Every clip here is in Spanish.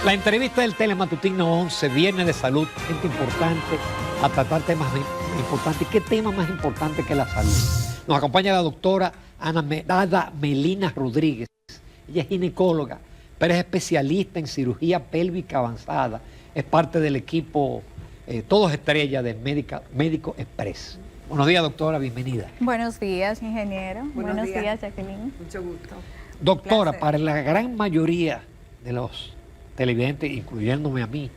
La entrevista del Telematutino 11, Viernes de Salud, gente importante, a tratar temas importantes. ¿Qué tema más importante que la salud? Nos acompaña la doctora Ada Melina Rodríguez. Ella es ginecóloga, pero es especialista en cirugía pélvica avanzada. Es parte del equipo Todos Estrellas de Médico Express. Buenos días, doctora, bienvenida. Buenos días, ingeniero. Buenos días, Jacqueline. Mucho gusto. Doctora, para la gran mayoría de los televidentes, incluyéndome a mí,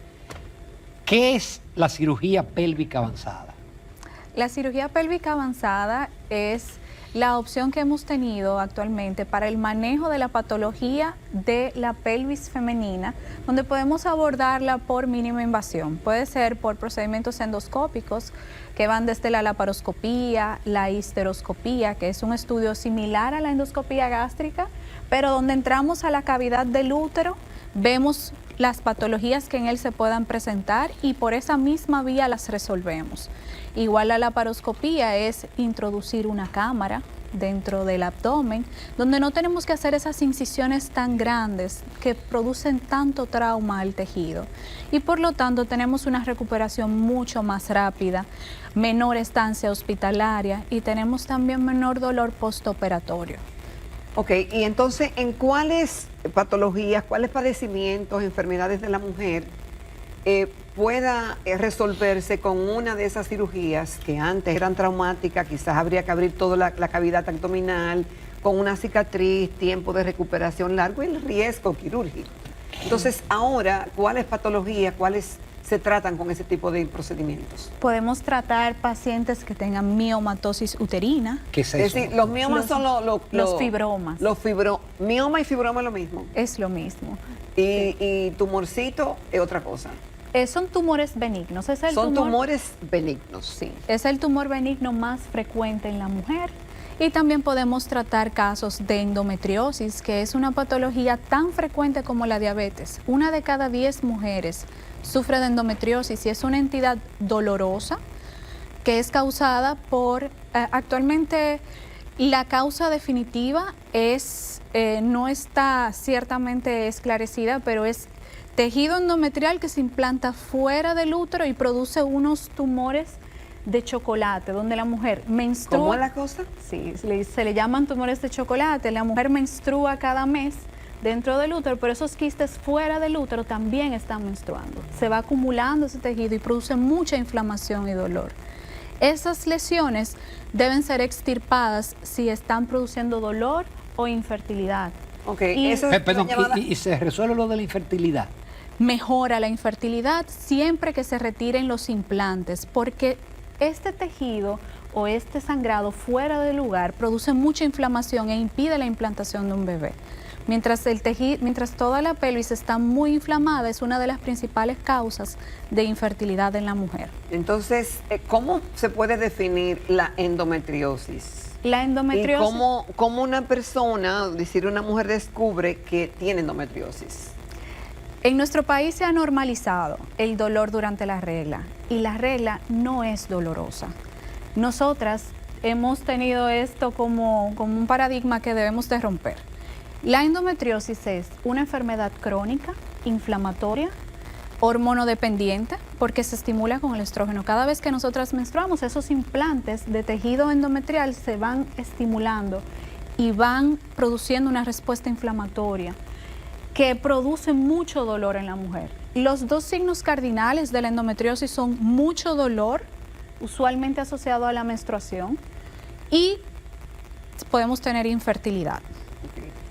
¿qué es la cirugía pélvica avanzada? La cirugía pélvica avanzada es la opción que hemos tenido actualmente para el manejo de la patología de la pelvis femenina, donde podemos abordarla por mínima invasión. Puede ser por procedimientos endoscópicos que van desde la laparoscopía, la histeroscopía, que es un estudio similar a la endoscopía gástrica, pero donde entramos a la cavidad del útero, vemos las patologías que en él se puedan presentar y por esa misma vía las resolvemos. Igual la laparoscopía es introducir una cámara dentro del abdomen, donde no tenemos que hacer esas incisiones tan grandes que producen tanto trauma al tejido. Y por lo tanto tenemos una recuperación mucho más rápida, menor estancia hospitalaria y tenemos también menor dolor postoperatorio. Ok, y entonces, ¿en cuáles patologías, cuáles padecimientos, enfermedades de la mujer pueda resolverse con una de esas cirugías que antes eran traumáticas? Quizás habría que abrir toda la cavidad abdominal con una cicatriz, tiempo de recuperación largo y el riesgo quirúrgico. Entonces, ahora, ¿cuáles patologías, cuáles se tratan con ese tipo de procedimientos? Podemos tratar pacientes que tengan miomatosis uterina. ¿Qué es eso? Es decir, los miomas son los fibromas. Mioma y fibroma es lo mismo. Es lo mismo. Y tumorcito es otra cosa. Son tumores benignos. Son tumores benignos. Sí, es el tumor benigno más frecuente en la mujer. Y también podemos tratar casos de endometriosis, que es una patología tan frecuente como la diabetes. 1 de cada 10 mujeres sufre de endometriosis y es una entidad dolorosa que es causada por, actualmente la causa definitiva no está ciertamente esclarecida, pero es tejido endometrial que se implanta fuera del útero y produce unos tumores de chocolate, donde la mujer menstrua. ¿Cómo es la cosa? Sí, se le llaman tumores de chocolate. La mujer menstrua cada mes dentro del útero, pero esos quistes fuera del útero también están menstruando. Se va acumulando ese tejido y produce mucha inflamación y dolor. Esas lesiones deben ser extirpadas si están produciendo dolor o infertilidad. Ok, ¿Y se resuelve lo de la infertilidad? Mejora la infertilidad siempre que se retiren los implantes, porque este tejido o este sangrado fuera del lugar produce mucha inflamación e impide la implantación de un bebé. Mientras toda la pelvis está muy inflamada, es una de las principales causas de infertilidad en la mujer. Entonces, ¿cómo se puede definir la endometriosis? La endometriosis. ¿Y cómo una persona, decir una mujer, descubre que tiene endometriosis? En nuestro país se ha normalizado el dolor durante la regla y la regla no es dolorosa. Nosotras hemos tenido esto como un paradigma que debemos de romper. La endometriosis es una enfermedad crónica, inflamatoria, hormonodependiente, porque se estimula con el estrógeno. Cada vez que nosotras menstruamos, esos implantes de tejido endometrial se van estimulando y van produciendo una respuesta inflamatoria que produce mucho dolor en la mujer. Los 2 signos cardinales de la endometriosis son mucho dolor, usualmente asociado a la menstruación, y podemos tener infertilidad.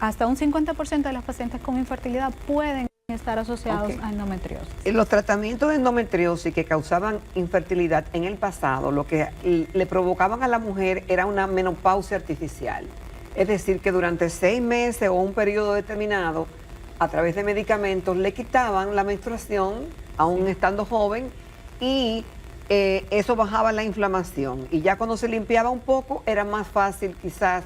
Hasta un 50% de las pacientes con infertilidad pueden estar asociados a endometriosis. Los tratamientos de endometriosis que causaban infertilidad en el pasado, lo que le provocaban a la mujer era una menopausia artificial. Es decir, que durante 6 meses o un periodo determinado, a través de medicamentos, le quitaban la menstruación, aún estando joven, y eso bajaba la inflamación. Y ya cuando se limpiaba un poco, era más fácil quizás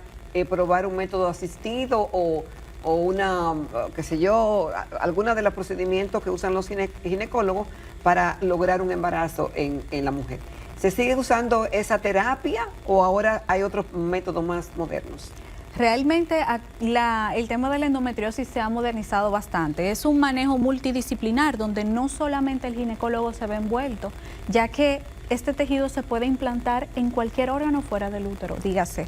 probar un método asistido o una, qué sé yo, alguna de los procedimientos que usan los ginecólogos para lograr un embarazo en la mujer. ¿Se sigue usando esa terapia o ahora hay otros métodos más modernos? Realmente el tema de la endometriosis se ha modernizado bastante. Es un manejo multidisciplinar donde no solamente el ginecólogo se ve envuelto, ya que este tejido se puede implantar en cualquier órgano fuera del útero, dígase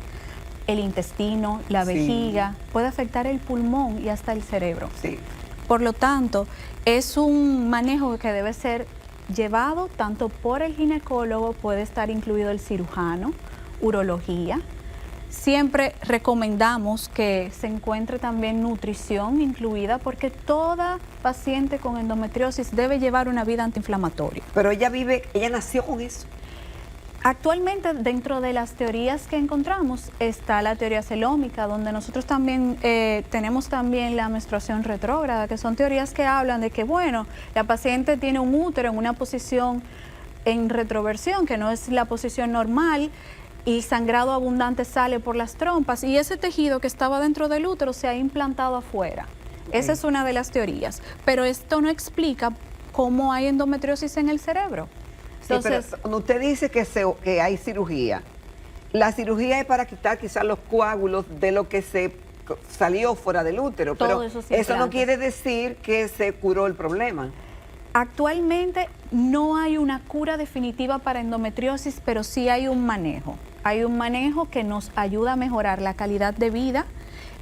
el intestino, la vejiga, puede afectar el pulmón y hasta el cerebro. Sí. Por lo tanto, es un manejo que debe ser llevado tanto por el ginecólogo, puede estar incluido el cirujano, urología. Siempre recomendamos que se encuentre también nutrición incluida porque toda paciente con endometriosis debe llevar una vida antiinflamatoria. Pero ella nació con eso. Actualmente, dentro de las teorías que encontramos, está la teoría celómica, donde nosotros también tenemos también la menstruación retrógrada, que son teorías que hablan de que, bueno, la paciente tiene un útero en una posición en retroversión, que no es la posición normal, y sangrado abundante sale por las trompas, y ese tejido que estaba dentro del útero se ha implantado afuera. Esa es una de las teorías, pero esto no explica cómo hay endometriosis en el cerebro. Entonces, sí, pero usted dice que hay cirugía. La cirugía es para quitar quizás los coágulos de lo que se salió fuera del útero, pero eso no quiere decir que se curó el problema. Actualmente no hay una cura definitiva para endometriosis, pero sí hay un manejo. Hay un manejo que nos ayuda a mejorar la calidad de vida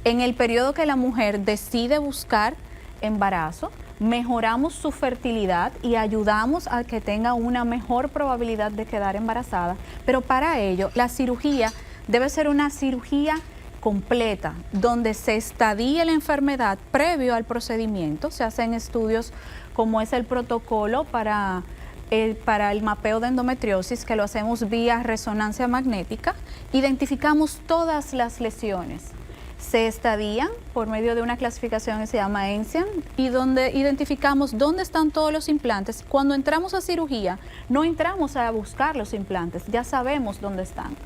en el periodo que la mujer decide buscar embarazo. Mejoramos su fertilidad y ayudamos a que tenga una mejor probabilidad de quedar embarazada, pero para ello la cirugía debe ser una cirugía completa, donde se estadie la enfermedad previo al procedimiento. Se hacen estudios como es el protocolo para el mapeo de endometriosis, que lo hacemos vía resonancia magnética. Identificamos todas las lesiones. Se estadían por medio de una clasificación que se llama ENSIAN y donde identificamos dónde están todos los implantes. Cuando entramos a cirugía, no entramos a buscar los implantes, ya sabemos dónde están.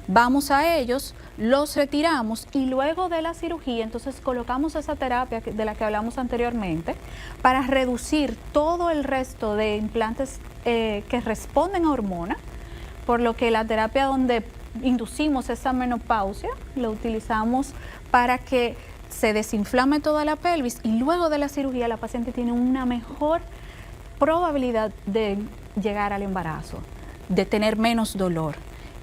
Vamos a ellos, los retiramos y luego de la cirugía, entonces colocamos esa terapia de la que hablamos anteriormente para reducir todo el resto de implantes que responden a hormona, por lo que la terapia donde inducimos esa menopausia, lo utilizamos para que se desinflame toda la pelvis y luego de la cirugía la paciente tiene una mejor probabilidad de llegar al embarazo, de tener menos dolor.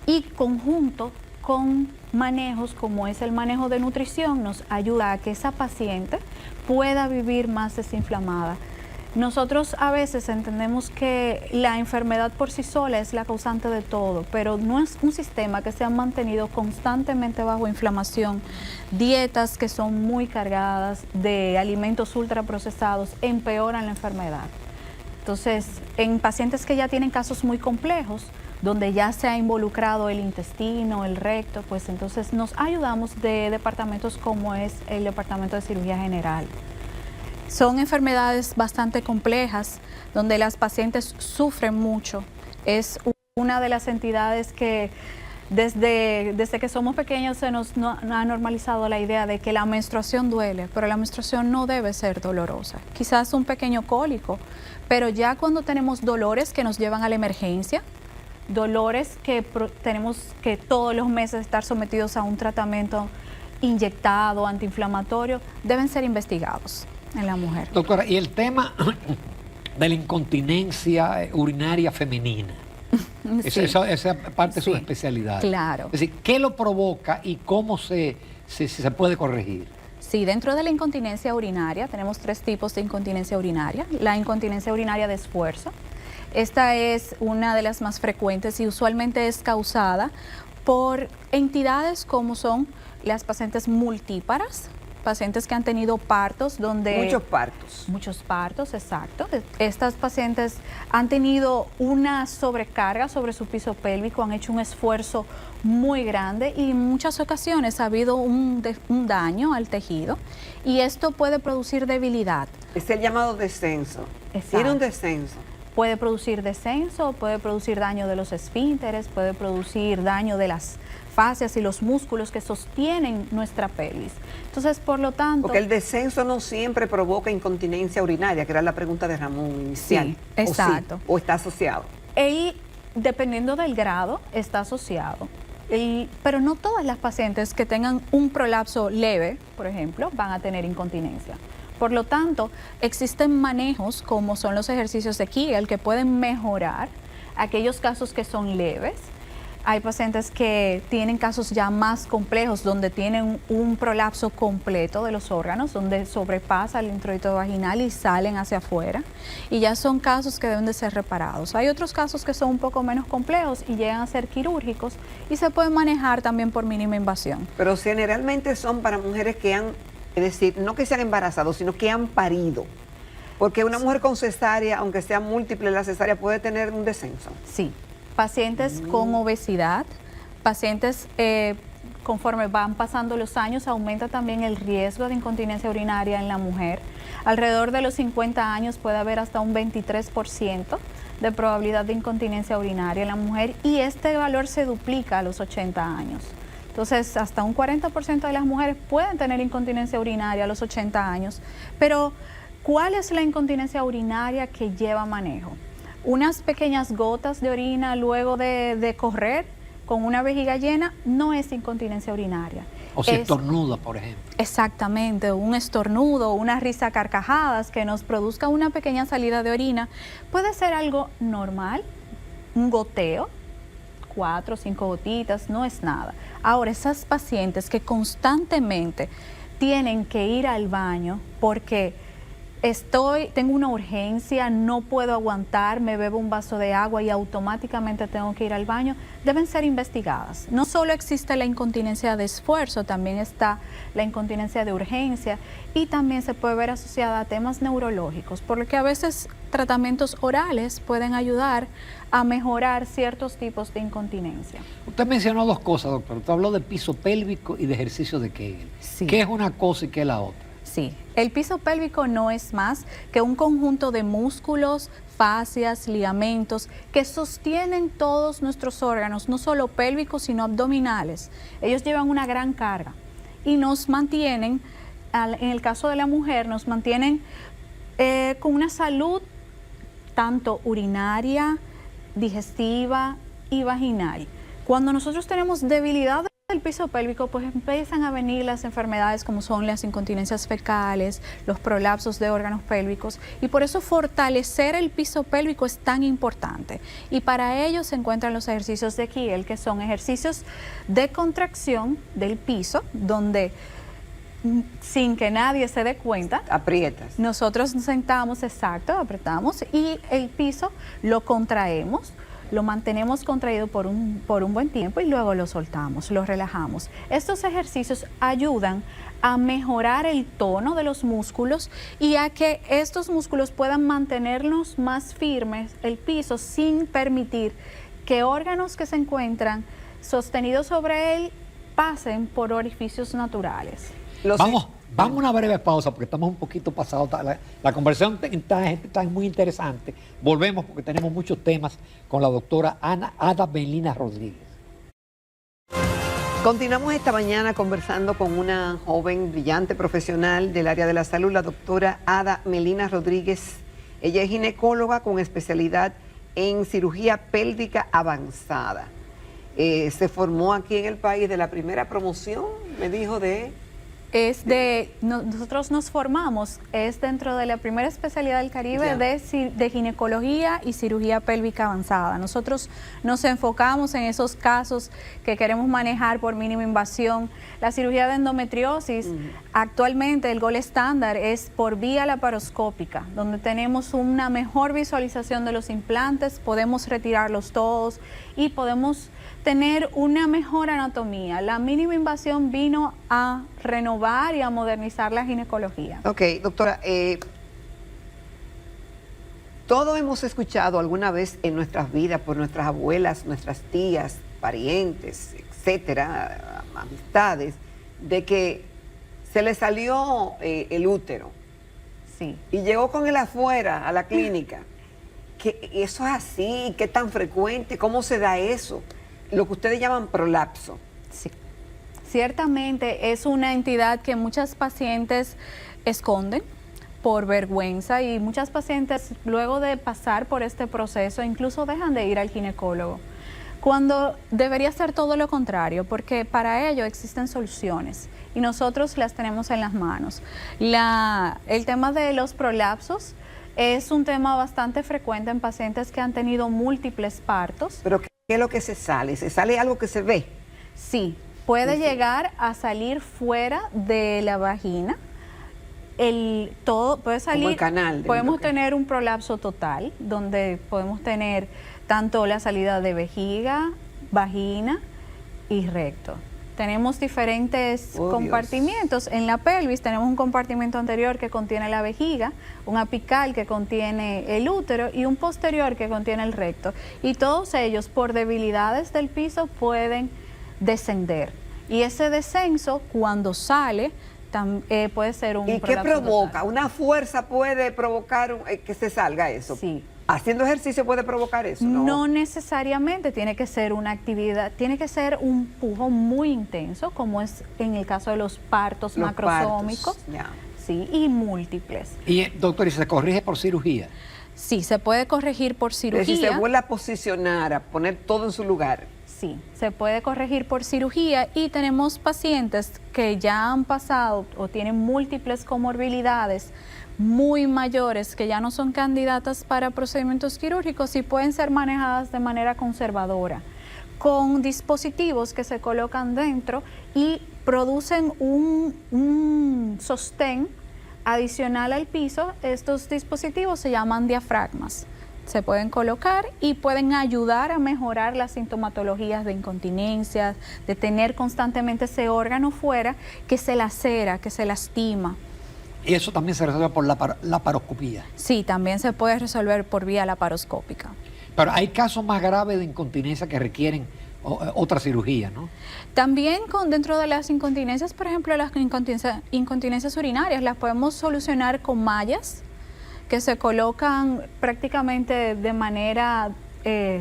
Y conjunto con manejos como es el manejo de nutrición nos ayuda a que esa paciente pueda vivir más desinflamada. Nosotros a veces entendemos que la enfermedad por sí sola es la causante de todo, pero no es un sistema que se ha mantenido constantemente bajo inflamación. Dietas que son muy cargadas de alimentos ultraprocesados empeoran la enfermedad. Entonces, en pacientes que ya tienen casos muy complejos, donde ya se ha involucrado el intestino, el recto, pues entonces nos ayudamos de departamentos como es el Departamento de Cirugía General. Son enfermedades bastante complejas, donde las pacientes sufren mucho. Es una de las entidades que desde que somos pequeños se nos ha normalizado la idea de que la menstruación duele, pero la menstruación no debe ser dolorosa. Quizás un pequeño cólico, pero ya cuando tenemos dolores que nos llevan a la emergencia, dolores que tenemos que todos los meses estar sometidos a un tratamiento inyectado, antiinflamatorio, deben ser investigados en la mujer. Doctora, y el tema de la incontinencia urinaria femenina, Sí. esa parte de su especialidad. Claro. Es decir, ¿qué lo provoca y cómo se puede corregir? Sí, dentro de la incontinencia urinaria tenemos 3 tipos de incontinencia urinaria. La incontinencia urinaria de esfuerzo. Esta es una de las más frecuentes y usualmente es causada por entidades como son las pacientes multíparas, pacientes que han tenido partos donde... Muchos partos, exacto. Estas pacientes han tenido una sobrecarga sobre su piso pélvico, han hecho un esfuerzo muy grande y en muchas ocasiones ha habido un daño al tejido y esto puede producir debilidad. Es el llamado descenso. Exacto. Tiene un descenso. Puede producir descenso, puede producir daño de los esfínteres, puede producir daño de las fascias y los músculos que sostienen nuestra pelvis. Entonces, por lo tanto... Porque el descenso no siempre provoca incontinencia urinaria, que era la pregunta de Ramón inicial. Sí, exacto. ¿O está asociado? Y dependiendo del grado, está asociado. Pero no todas las pacientes que tengan un prolapso leve, por ejemplo, van a tener incontinencia. Por lo tanto, existen manejos como son los ejercicios de Kegel que pueden mejorar aquellos casos que son leves. Hay pacientes que tienen casos ya más complejos donde tienen un prolapso completo de los órganos, donde sobrepasa el introito vaginal y salen hacia afuera. Y ya son casos que deben de ser reparados. Hay otros casos que son un poco menos complejos y llegan a ser quirúrgicos y se pueden manejar también por mínima invasión. Pero generalmente son para mujeres que han, es decir, no que se han embarazado, sino que han parido. Porque una mujer con cesárea, aunque sea múltiple la cesárea, puede tener un descenso. Sí. Pacientes con obesidad, pacientes conforme van pasando los años aumenta también el riesgo de incontinencia urinaria en la mujer. Alrededor de los 50 años puede haber hasta un 23% de probabilidad de incontinencia urinaria en la mujer y este valor se duplica a los 80 años. Entonces, hasta un 40% de las mujeres pueden tener incontinencia urinaria a los 80 años. Pero, ¿cuál es la incontinencia urinaria que lleva manejo? Unas pequeñas gotas de orina luego de correr con una vejiga llena no es incontinencia urinaria. O si estornuda, por ejemplo. Exactamente, un estornudo, una risa a carcajadas que nos produzca una pequeña salida de orina puede ser algo normal, un goteo, 4 o 5 gotitas, no es nada. Ahora, esas pacientes que constantemente tienen que ir al baño porque tengo una urgencia, no puedo aguantar, me bebo un vaso de agua y automáticamente tengo que ir al baño, deben ser investigadas. No solo existe la incontinencia de esfuerzo, también está la incontinencia de urgencia y también se puede ver asociada a temas neurológicos, por lo que a veces tratamientos orales pueden ayudar a mejorar ciertos tipos de incontinencia. Usted mencionó dos cosas, doctor. Usted habló de piso pélvico y de ejercicio de Kegel. Sí. ¿Qué es una cosa y qué es la otra? Sí, el piso pélvico no es más que un conjunto de músculos, fascias, ligamentos que sostienen todos nuestros órganos, no solo pélvicos, sino abdominales. Ellos llevan una gran carga y nos mantienen, en el caso de la mujer, nos mantienen con una salud tanto urinaria, digestiva y vaginal. Cuando nosotros tenemos debilidad del piso pélvico, pues empiezan a venir las enfermedades como son las incontinencias fecales, los prolapsos de órganos pélvicos y por eso fortalecer el piso pélvico es tan importante. Y para ello se encuentran los ejercicios de Kegel, que son ejercicios de contracción del piso, donde sin que nadie se dé cuenta, aprietas. Nosotros nos sentamos, exacto, apretamos y el piso lo contraemos. Lo mantenemos contraído por un buen tiempo y luego lo soltamos, lo relajamos. Estos ejercicios ayudan a mejorar el tono de los músculos y a que estos músculos puedan mantenernos más firmes el piso sin permitir que órganos que se encuentran sostenidos sobre él pasen por orificios naturales. Vamos a una breve pausa porque estamos un poquito pasados. La conversación está muy interesante. Volvemos porque tenemos muchos temas con la doctora Ada Melina Rodríguez. Continuamos esta mañana conversando con una joven brillante profesional del área de la salud, la doctora Ada Melina Rodríguez. Ella es ginecóloga con especialidad en cirugía pélvica avanzada. Se formó aquí en el país de la primera promoción, me dijo, nosotros nos formamos, es dentro de la primera especialidad del Caribe de ginecología y cirugía pélvica avanzada. Nosotros nos enfocamos en esos casos que queremos manejar por mínima invasión. La cirugía de endometriosis, actualmente el gold estándar es por vía laparoscópica, donde tenemos una mejor visualización de los implantes, podemos retirarlos todos y podemos tener una mejor anatomía. La mínima invasión vino a renovar y a modernizar la ginecología. Ok, doctora, todos hemos escuchado alguna vez en nuestras vidas por nuestras abuelas, nuestras tías, parientes, etcétera, amistades, de que se le salió el útero. Sí. Y llegó con él afuera a la clínica. ¿Que eso es así? ¿Qué tan frecuente? ¿Cómo se da eso? Lo que ustedes llaman prolapso. Sí, ciertamente es una entidad que muchas pacientes esconden por vergüenza y muchas pacientes luego de pasar por este proceso incluso dejan de ir al ginecólogo. cuando debería ser todo lo contrario, porque para ello existen soluciones y nosotros las tenemos en las manos. El tema de los prolapsos es un tema bastante frecuente en pacientes que han tenido múltiples partos. ¿Pero qué es lo que se sale? ¿Se sale algo que se ve? Sí, puede llegar a salir fuera de la vagina. Todo puede salir. Como el canal. Podemos tener un prolapso total, donde podemos tener tanto la salida de vejiga, vagina y recto. Tenemos diferentes compartimientos. En la pelvis tenemos un compartimento anterior que contiene la vejiga, un apical que contiene el útero y un posterior que contiene el recto. Y todos ellos, por debilidades del piso, pueden descender. Y ese descenso, cuando sale, puede ser un prolapso. ¿Y qué provoca? Total. ¿Una fuerza puede provocar que se salga eso? Sí. ¿Haciendo ejercicio puede provocar eso? No necesariamente, tiene que ser una actividad, tiene que ser un pujo muy intenso, como es en el caso de los partos macrosómicos, sí, y múltiples. Y doctor, ¿y se corrige por cirugía? Sí, se puede corregir por cirugía. Pero si se vuelve a posicionar, a poner todo en su lugar. Sí, se puede corregir por cirugía y tenemos pacientes que ya han pasado o tienen múltiples comorbilidades muy mayores que ya no son candidatas para procedimientos quirúrgicos y pueden ser manejadas de manera conservadora con dispositivos que se colocan dentro y producen un sostén adicional al piso. Estos dispositivos se llaman diafragmas. Se pueden colocar y pueden ayudar a mejorar las sintomatologías de incontinencia, de tener constantemente ese órgano fuera que se lacera, que se lastima. ¿Y eso también se resuelve por la laparoscopía? Sí, también se puede resolver por vía laparoscópica. Pero hay casos más graves de incontinencia que requieren otra cirugía, ¿no? También dentro de las incontinencias, por ejemplo, las incontinencias urinarias, las podemos solucionar con mallas que se colocan prácticamente de manera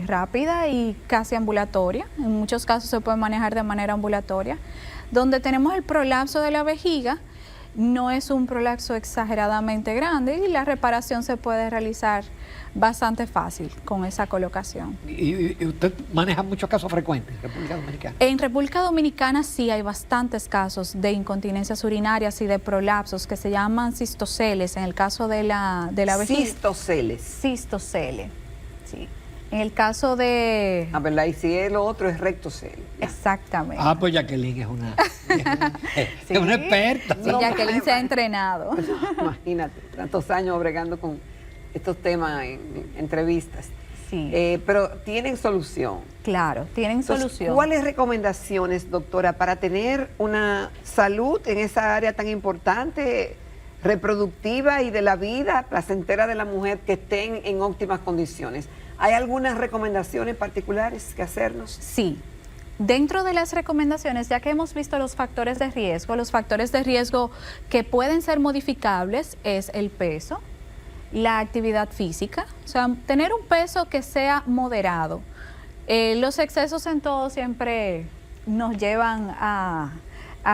rápida y casi ambulatoria. En muchos casos se puede manejar de manera ambulatoria. Donde tenemos el prolapso de la vejiga, no es un prolapso exageradamente grande y la reparación se puede realizar bastante fácil con esa colocación. ¿Y usted maneja muchos casos frecuentes en República Dominicana? En República Dominicana sí hay bastantes casos de incontinencias urinarias y de prolapsos que se llaman cistoceles, en el caso de la vejiga. Cistoceles. Cistocele, sí. En el caso de... Ah, ¿verdad? Y si es lo otro es rectocele. Exactamente. Ah, pues Jacqueline es una experta. Sí, Jacqueline se ha entrenado. Imagínate, tantos años bregando con estos temas en entrevistas. Sí. Pero tienen solución. Claro, tienen Entonces, solución. ¿cuáles recomendaciones, doctora, para tener una salud en esa área tan importante, reproductiva y de la vida placentera de la mujer, que estén en óptimas condiciones? ¿Hay algunas recomendaciones particulares que hacernos? Sí. Dentro de las recomendaciones, ya que hemos visto los factores de riesgo que pueden ser modificables es el peso, la actividad física, o sea, tener un peso que sea moderado. Los excesos en todo siempre nos llevan a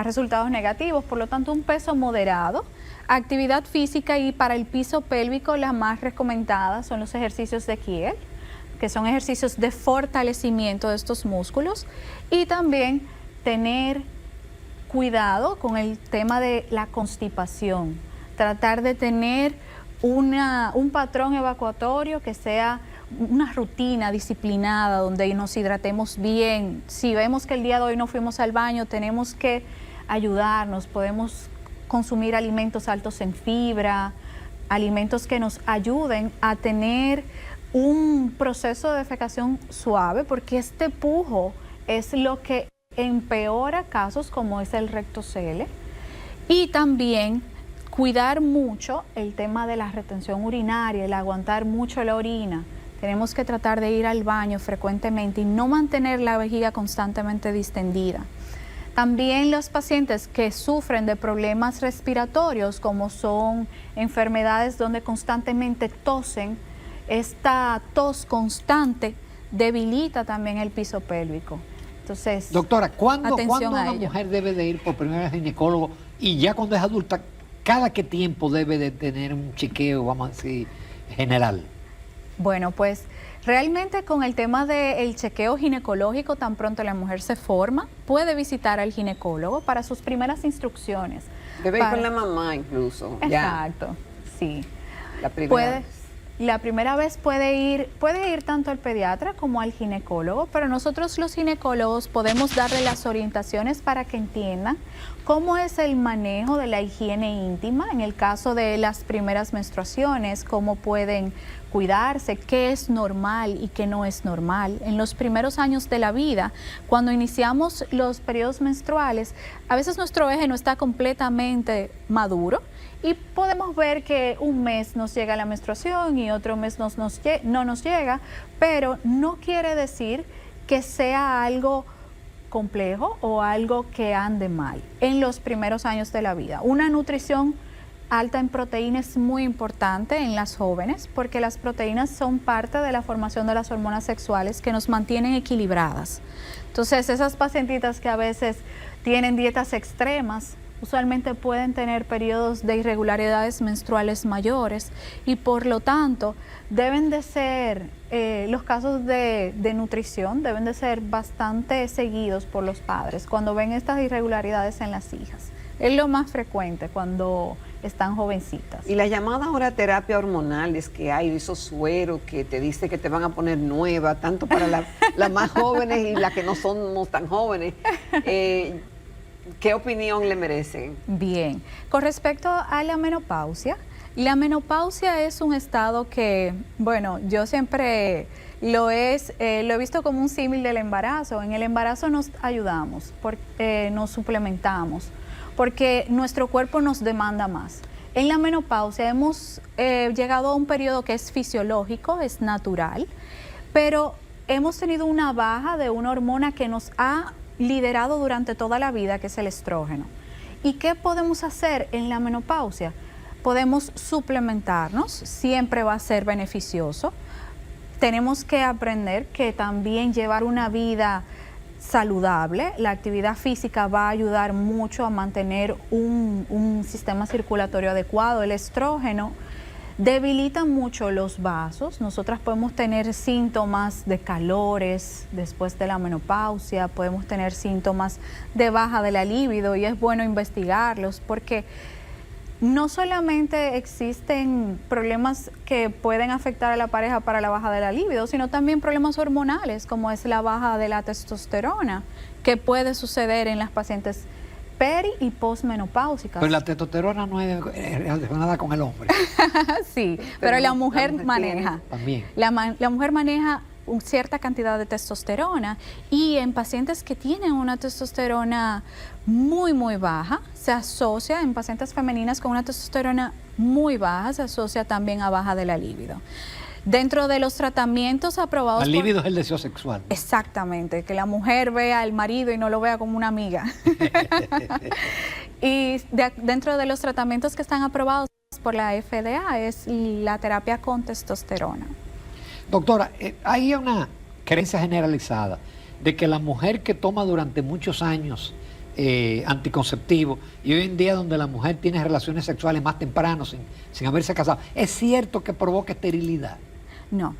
resultados negativos, por lo tanto un peso moderado, actividad física, y para el piso pélvico las más recomendadas son los ejercicios de Kiel, que son ejercicios de fortalecimiento de estos músculos, y también tener cuidado con el tema de la constipación, tratar de tener un patrón evacuatorio que sea una rutina disciplinada donde nos hidratemos bien. Si vemos que el día de hoy no fuimos al baño, tenemos que ayudarnos, podemos consumir alimentos altos en fibra, alimentos que nos ayuden a tener un proceso de defecación suave, porque este pujo es lo que empeora casos como es el rectocele. Y también cuidar mucho el tema de la retención urinaria, el aguantar mucho la orina. Tenemos que tratar de ir al baño frecuentemente y no mantener la vejiga constantemente distendida. También los pacientes que sufren de problemas respiratorios, como son enfermedades donde constantemente tosen, esta tos constante debilita también el piso pélvico. Entonces, doctora, ¿cuándo una ello. mujer debe de ir por primera vez al ginecólogo? Y ya cuando es adulta, ¿cada qué tiempo debe de tener un chequeo, vamos a decir, general? Bueno, pues Realmente con el tema del chequeo ginecológico, tan pronto la mujer se forma, puede visitar al ginecólogo para sus primeras instrucciones. Debe ir con la mamá incluso. Exacto, sí. La primera vez. La primera vez puede ir tanto al pediatra como al ginecólogo, pero nosotros los ginecólogos podemos darle las orientaciones para que entiendan cómo es el manejo de la higiene íntima en el caso de las primeras menstruaciones, cómo pueden cuidarse, qué es normal y qué no es normal. En los primeros años de la vida, cuando iniciamos los periodos menstruales, a veces nuestro eje no está completamente maduro y podemos ver que un mes nos llega la menstruación y otro mes no nos llega, pero no quiere decir que sea algo complejo o algo que ande mal en los primeros años de la vida. Una nutrición alta en proteínas es muy importante en las jóvenes porque las proteínas son parte de la formación de las hormonas sexuales que nos mantienen equilibradas. Entonces, esas pacientitas que a veces tienen dietas extremas, usualmente pueden tener periodos de irregularidades menstruales mayores y por lo tanto deben de ser, los casos de nutrición deben de ser bastante seguidos por los padres cuando ven estas irregularidades en las hijas. Es lo más frecuente cuando están jovencitas. Y la llamada ahora terapia hormonales que hay, esos sueros que te dice que te van a poner nueva, tanto para las más jóvenes y las que no somos tan jóvenes. ¿Qué opinión le merecen? Bien, con respecto a la menopausia es un estado que, bueno, yo siempre lo he visto como un símil del embarazo. En el embarazo nos ayudamos, nos suplementamos, porque nuestro cuerpo nos demanda más. En la menopausia hemos llegado a un periodo que es fisiológico, es natural, pero hemos tenido una baja de una hormona que nos ha liderado durante toda la vida, que es el estrógeno. ¿Y qué podemos hacer en la menopausia? Podemos suplementarnos, siempre va a ser beneficioso. Tenemos que aprender que también llevar una vida saludable, la actividad física va a ayudar mucho a mantener un sistema circulatorio adecuado. El estrógeno debilita mucho los vasos. Nosotras podemos tener síntomas de calores después de la menopausia, podemos tener síntomas de baja de la libido y es bueno investigarlos porque no solamente existen problemas que pueden afectar a la pareja para la baja de la libido, sino también problemas hormonales como es la baja de la testosterona que puede suceder en las pacientes peri y posmenopáusicas. Pero la testosterona no es relacionada con el hombre. Sí, pero la mujer maneja. También. La mujer maneja cierta cantidad de testosterona y en pacientes que tienen una testosterona muy, muy baja, se asocia en pacientes femeninas con una testosterona muy baja, se asocia también a baja de la libido. Dentro de los tratamientos aprobados... El líbido es el deseo sexual. Exactamente, que la mujer vea al marido y no lo vea como una amiga. Y dentro de los tratamientos que están aprobados por la FDA es la terapia con testosterona. Doctora, hay una creencia generalizada de que la mujer que toma durante muchos años anticonceptivos y hoy en día donde la mujer tiene relaciones sexuales más temprano sin haberse casado, ¿es cierto que provoca esterilidad? No,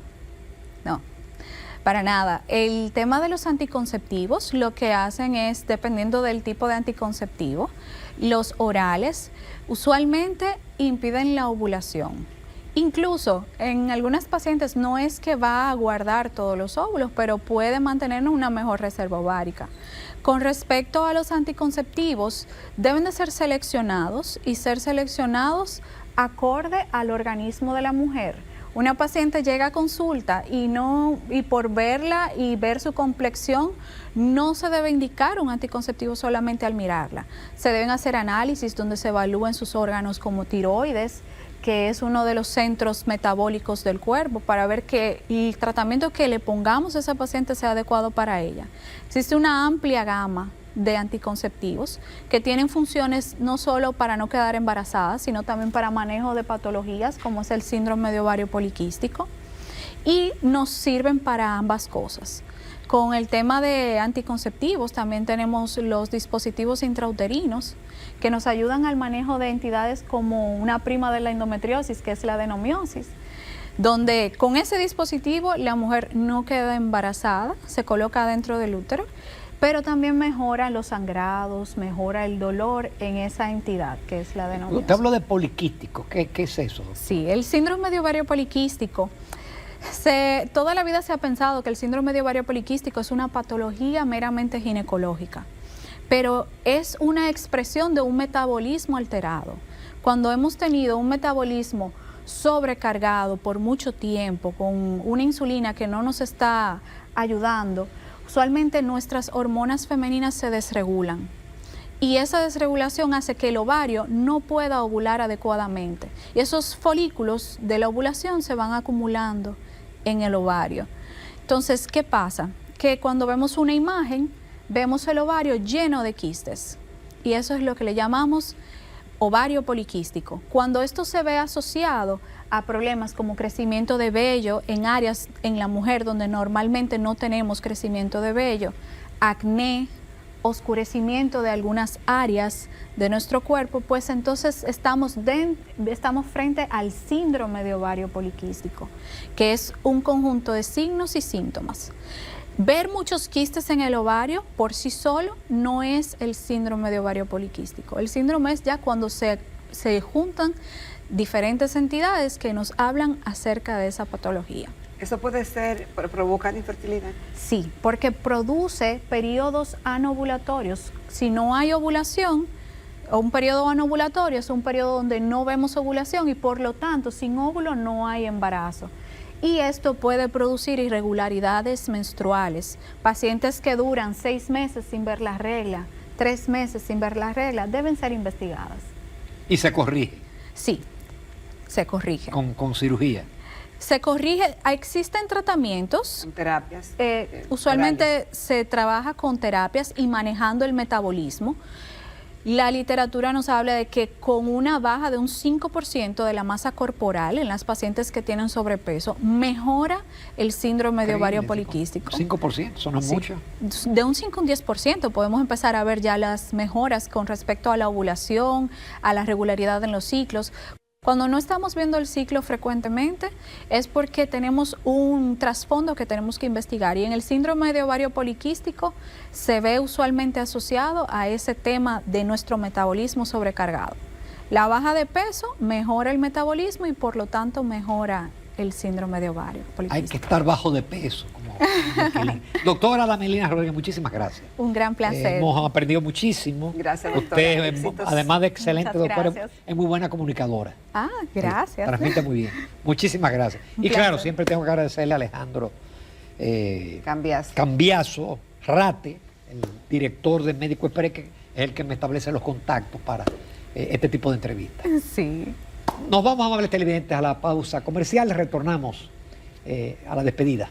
para nada. El tema de los anticonceptivos lo que hacen es, dependiendo del tipo de anticonceptivo, los orales usualmente impiden la ovulación. Incluso en algunas pacientes no es que va a guardar todos los óvulos, pero puede mantener una mejor reserva ovárica. Con respecto a los anticonceptivos, deben de ser seleccionados y ser seleccionados acorde al organismo de la mujer. Una paciente llega a consulta y por verla y ver su complexión, no se debe indicar un anticonceptivo solamente al mirarla. Se deben hacer análisis donde se evalúen sus órganos como tiroides, que es uno de los centros metabólicos del cuerpo, para ver que el tratamiento que le pongamos a esa paciente sea adecuado para ella. Existe una amplia gama de anticonceptivos que tienen funciones no solo para no quedar embarazadas, sino también para manejo de patologías como es el síndrome de ovario poliquístico y nos sirven para ambas cosas. Con el tema de anticonceptivos también tenemos los dispositivos intrauterinos que nos ayudan al manejo de entidades como una prima de la endometriosis, que es la adenomiosis. donde con ese dispositivo la mujer no queda embarazada, se coloca dentro del útero, pero también mejora los sangrados, mejora el dolor en esa entidad que es la denominación. Usted habló de poliquístico, ¿qué es eso? Sí, el síndrome de ovario poliquístico. Toda la vida se ha pensado que el síndrome de ovario poliquístico es una patología meramente ginecológica, pero es una expresión de un metabolismo alterado. Cuando hemos tenido un metabolismo sobrecargado por mucho tiempo, con una insulina que no nos está ayudando, usualmente nuestras hormonas femeninas se desregulan. Y esa desregulación hace que el ovario no pueda ovular adecuadamente. Y esos folículos de la ovulación se van acumulando en el ovario. Entonces, ¿qué pasa? Que cuando vemos una imagen, vemos el ovario lleno de quistes. Y eso es lo que le llamamos ovario poliquístico. Cuando esto se ve asociado a problemas como crecimiento de vello en áreas en la mujer donde normalmente no tenemos crecimiento de vello, acné, oscurecimiento de algunas áreas de nuestro cuerpo, pues entonces estamos frente al síndrome de ovario poliquístico, que es un conjunto de signos y síntomas. Ver muchos quistes en el ovario por sí solo no es el síndrome de ovario poliquístico. El síndrome es ya cuando se juntan diferentes entidades que nos hablan acerca de esa patología. ¿Eso puede provocar infertilidad? Sí, porque produce periodos anovulatorios. Si no hay ovulación, o un periodo anovulatorio es un periodo donde no vemos ovulación y por lo tanto sin óvulo no hay embarazo. Y esto puede producir irregularidades menstruales. Pacientes que duran 6 meses sin ver la regla, 3 meses sin ver la regla, deben ser investigadas. ¿Y se corrige? Sí, se corrige. ¿Con cirugía? Se corrige, existen tratamientos. Con terapias. Usualmente se trabaja con terapias y manejando el metabolismo. La literatura nos habla de que con una baja de un 5% de la masa corporal en las pacientes que tienen sobrepeso, mejora el síndrome de ovario poliquístico. 5%, eso no es mucho. De un 5 a un 10% podemos empezar a ver ya las mejoras con respecto a la ovulación, a la regularidad en los ciclos. Cuando no estamos viendo el ciclo frecuentemente es porque tenemos un trasfondo que tenemos que investigar, y en el síndrome de ovario poliquístico se ve usualmente asociado a ese tema de nuestro metabolismo sobrecargado. La baja de peso mejora el metabolismo y por lo tanto mejora el síndrome de ovario poliquístico. Hay que estar bajo de peso. Doctora Ana Melina Rodríguez, muchísimas gracias. Un gran placer. Hemos aprendido muchísimo. Gracias, doctora. Usted, además de excelente doctora, gracias. es muy buena comunicadora. Ah, gracias. Transmite muy bien. Muchísimas gracias. Y claro, siempre tengo que agradecerle a Alejandro Cambiaso Rate, el director de Médico Express, que es el que me establece los contactos para este tipo de entrevistas. Sí. Nos vamos, amables televidentes, a la pausa comercial. Retornamos a la despedida.